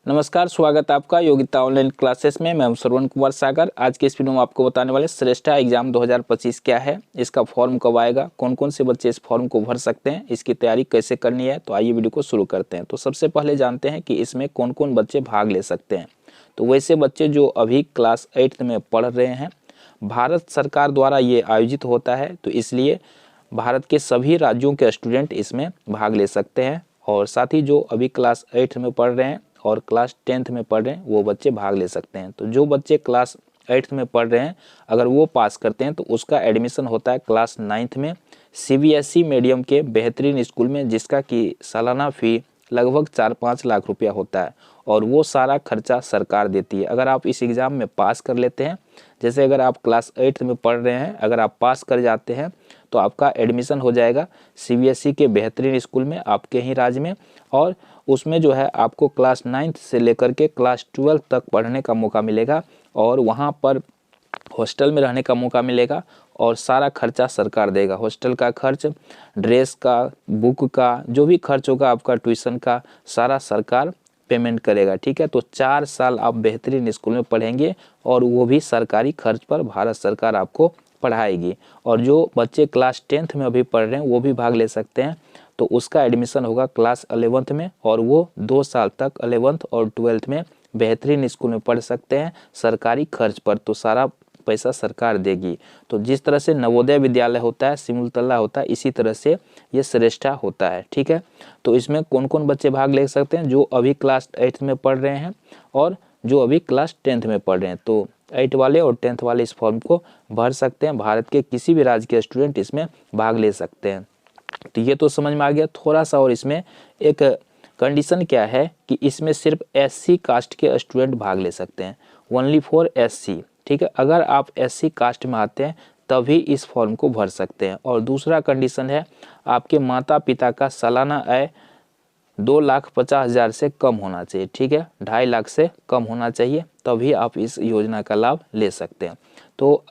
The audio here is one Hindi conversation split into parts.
नमस्कार, स्वागत है आपका योग्यता ऑनलाइन क्लासेस में। मैं हूं श्रवण कुमार सागर। आज के इस वीडियो में आपको बताने वाले श्रेष्ठा एग्जाम 2025 क्या है, इसका फॉर्म कब आएगा, कौन कौन से बच्चे इस फॉर्म को भर सकते हैं, इसकी तैयारी कैसे करनी है। तो आइए वीडियो को शुरू करते हैं। तो सबसे पहले जानते हैं कि इसमें कौन कौन बच्चे भाग ले सकते हैं। तो वैसे बच्चे जो अभी क्लास 8th में पढ़ रहे हैं, भारत सरकार द्वारा ये आयोजित होता है, तो इसलिए भारत के सभी राज्यों के स्टूडेंट इसमें भाग ले सकते हैं। और साथ ही जो अभी क्लास 8th में पढ़ रहे हैं और क्लास 10th में पढ़ रहे हैं वो बच्चे भाग ले सकते हैं। तो जो बच्चे क्लास 8th में पढ़ रहे हैं, अगर वो पास करते हैं तो उसका एडमिशन होता है क्लास 9th में CBSE मीडियम के बेहतरीन स्कूल में, जिसका कि सालाना फ़ी लगभग 4-5 लाख रुपया होता है और वो सारा खर्चा सरकार देती है। अगर आप इस एग्ज़ाम में पास कर लेते हैं, जैसे अगर आप क्लास 8th में पढ़ रहे हैं, अगर आप पास कर जाते हैं तो आपका एडमिशन हो जाएगा CBSE के बेहतरीन स्कूल में आपके ही राज्य में, और उसमें जो है आपको क्लास 9th से लेकर के क्लास 12 तक पढ़ने का मौका मिलेगा और वहाँ पर हॉस्टल में रहने का मौका मिलेगा और सारा खर्चा सरकार देगा। हॉस्टल का खर्च, ड्रेस का, बुक का, जो भी खर्च होगा आपका, ट्यूशन का, सारा सरकार पेमेंट करेगा। ठीक है, तो 4 साल आप बेहतरीन स्कूल में पढ़ेंगे और वो भी सरकारी खर्च पर भारत सरकार आपको पढ़ाएगी। और जो बच्चे क्लास 10th में अभी पढ़ रहे हैं वो भी भाग ले सकते हैं। तो उसका एडमिशन होगा क्लास 11th में और वो 2 साल तक 11th और 12th में बेहतरीन स्कूल में पढ़ सकते हैं सरकारी खर्च पर। तो सारा पैसा सरकार देगी। तो जिस तरह से नवोदय विद्यालय होता है, सिमुलतला होता है, इसी तरह से ये श्रेष्ठा होता है। ठीक है, तो इसमें कौन कौन बच्चे भाग ले सकते हैं? जो अभी क्लास 8th में पढ़ रहे हैं और जो अभी क्लास 10th में पढ़ रहे हैं। तो 8 वाले और 10th वाले इस फॉर्म को भर सकते हैं। भारत के किसी भी राज्य के स्टूडेंट इसमें भाग ले सकते हैं। तो ये तो समझ में आ गया थोड़ा सा। और इसमें एक कंडीशन क्या है कि इसमें सिर्फ SC कास्ट के स्टूडेंट भाग ले सकते हैं, ओनली फॉर SC। ठीक है, अगर आप SC कास्ट में आते हैं तभी इस फॉर्म को भर सकते हैं। और दूसरा कंडीशन है आपके माता पिता का सालाना आय 2,50,000 से कम होना चाहिए। ठीक है, 2.5 लाख से कम होना चाहिए, तभी आप इस योजना का लाभ ले सकते हैं। तो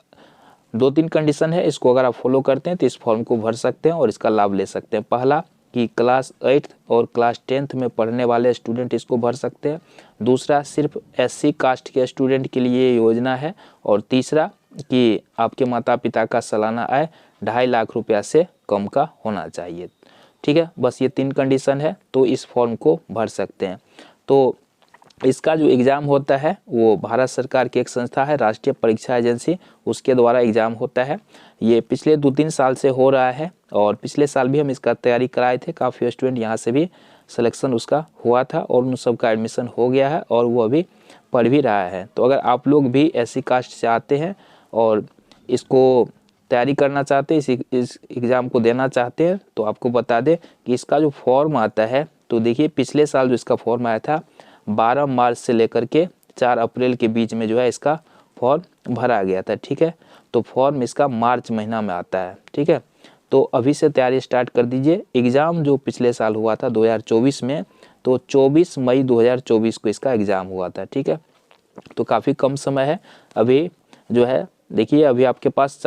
2-3 कंडीशन है, इसको अगर आप फॉलो करते हैं तो इस फॉर्म को भर सकते हैं और इसका लाभ ले सकते हैं। पहला कि क्लास 8th और क्लास 10th में पढ़ने वाले स्टूडेंट इसको भर सकते हैं। दूसरा, सिर्फ SC कास्ट के स्टूडेंट के लिए ये योजना है। और तीसरा कि आपके माता पिता का सालाना आय 2.5 लाख रुपया से कम का होना चाहिए। ठीक है, बस ये 3 कंडीशन है तो इस फॉर्म को भर सकते हैं। तो इसका जो एग्ज़ाम होता है वो भारत सरकार की एक संस्था है, राष्ट्रीय परीक्षा एजेंसी, उसके द्वारा एग्ज़ाम होता है। ये पिछले 2-3 साल से हो रहा है और पिछले साल भी हम इसका तैयारी कराए थे। काफ़ी स्टूडेंट यहाँ से भी सिलेक्शन उसका हुआ था और उन सबका एडमिशन हो गया है और वो अभी पढ़ भी रहा है। तो अगर आप लोग भी SC कास्ट से आते हैं और इसको तैयारी करना चाहते हैं, इस एग्ज़ाम को देना चाहते हैं, तो आपको बता दें कि इसका जो फॉर्म आता है, तो देखिए पिछले साल जो इसका फॉर्म आया था 12 मार्च से लेकर के 4 अप्रैल के बीच में जो है इसका फॉर्म भरा गया था। ठीक है, तो फॉर्म इसका मार्च महीना में आता है। ठीक है, तो अभी से तैयारी स्टार्ट कर दीजिए। एग्ज़ाम जो पिछले साल हुआ था 2024 में, तो 24 मई 2024 को इसका एग्ज़ाम हुआ था। ठीक है, तो काफ़ी कम समय है अभी जो है। देखिए अभी आपके पास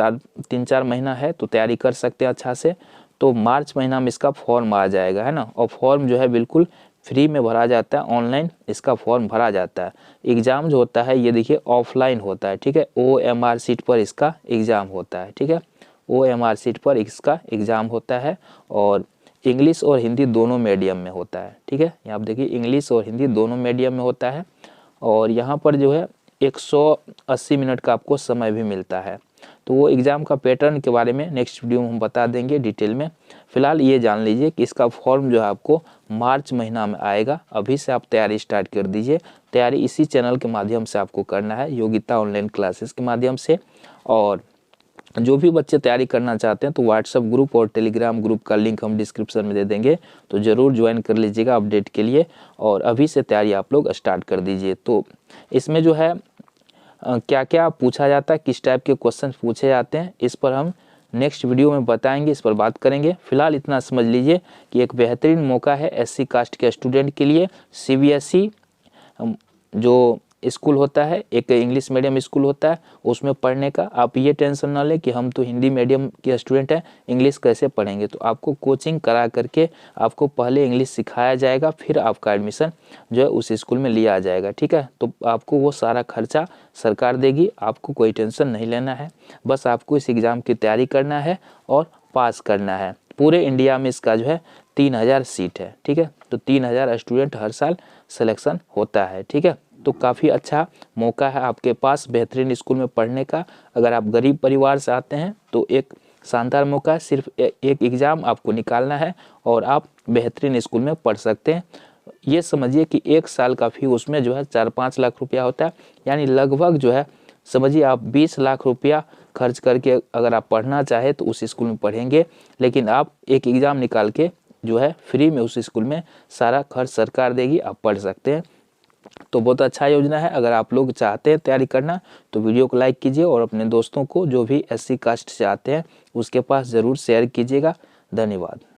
3-4 महीना है तो तैयारी कर सकते हैं अच्छा से। तो मार्च महीना में इसका फॉर्म आ जाएगा, है ना। और फॉर्म जो है बिल्कुल फ्री में भरा जाता है, ऑनलाइन इसका फॉर्म भरा जाता है। एग्ज़ाम जो होता है ये देखिए ऑफलाइन होता है। ठीक है, OMR सीट पर इसका एग्ज़ाम होता है। ठीक है, OMR सीट पर इसका एग्ज़ाम होता है और इंग्लिश और हिंदी दोनों मीडियम में होता है। ठीक है, यहाँ आप देखिए इंग्लिश और हिंदी दोनों मीडियम में होता है। और यहाँ पर जो है 180 मिनट का आपको समय भी मिलता है। तो वो एग्ज़ाम का पैटर्न के बारे में नेक्स्ट वीडियो में हम बता देंगे डिटेल में। फिलहाल ये जान लीजिए कि इसका फॉर्म जो है आपको मार्च महीना में आएगा। अभी से आप तैयारी स्टार्ट कर दीजिए। तैयारी इसी चैनल के माध्यम से आपको करना है, योग्यता ऑनलाइन क्लासेस के माध्यम से। और जो भी बच्चे तैयारी करना चाहते हैं तो व्हाट्सएप ग्रुप और टेलीग्राम ग्रुप का लिंक हम डिस्क्रिप्शन में दे देंगे, तो ज़रूर ज्वाइन कर लीजिएगा अपडेट के लिए। और अभी से तैयारी आप लोग स्टार्ट कर दीजिए। तो इसमें जो है क्या क्या पूछा जाता है, किस टाइप के क्वेश्चन पूछे जाते हैं, इस पर हम नेक्स्ट वीडियो में बताएंगे, इस पर बात करेंगे। फिलहाल इतना समझ लीजिए कि एक बेहतरीन मौका है SC कास्ट के स्टूडेंट के लिए। CBSE जो स्कूल होता है, एक इंग्लिश मीडियम स्कूल होता है, उसमें पढ़ने का आप ये टेंशन ना लें कि हम तो हिंदी मीडियम के स्टूडेंट हैं, इंग्लिश कैसे पढ़ेंगे। तो आपको कोचिंग करा करके आपको पहले इंग्लिश सिखाया जाएगा, फिर आपका एडमिशन जो है उस स्कूल में लिया जाएगा, ठीक है। तो आपको वो सारा खर्चा सरकार देगी, आपको कोई टेंशन नहीं लेना है, बस आपको इस एग्ज़ाम की तैयारी करना है और पास करना है। पूरे इंडिया में इसका जो है 3000 सीट है, ठीक है। तो 3000 स्टूडेंट हर साल सिलेक्शन होता है, ठीक है। तो काफ़ी अच्छा मौका है आपके पास बेहतरीन स्कूल में पढ़ने का। अगर आप गरीब परिवार से आते हैं तो एक शानदार मौका है, सिर्फ एक एग्ज़ाम आपको निकालना है और आप बेहतरीन स्कूल में पढ़ सकते हैं। ये समझिए कि 1 साल का फी उसमें जो है 4-5 लाख रुपया होता है, यानी लगभग जो है समझिए आप 20 लाख रुपया खर्च करके अगर आप पढ़ना चाहे तो उस स्कूल में पढ़ेंगे, लेकिन आप एक एग्ज़ाम निकाल के जो है फ्री में उस स्कूल में सारा खर्च सरकार देगी, आप पढ़ सकते हैं। तो बहुत अच्छा योजना है। अगर आप लोग चाहते हैं तैयारी करना तो वीडियो को लाइक कीजिए और अपने दोस्तों को जो भी SC कास्ट से आते हैं उसके पास ज़रूर शेयर कीजिएगा। धन्यवाद।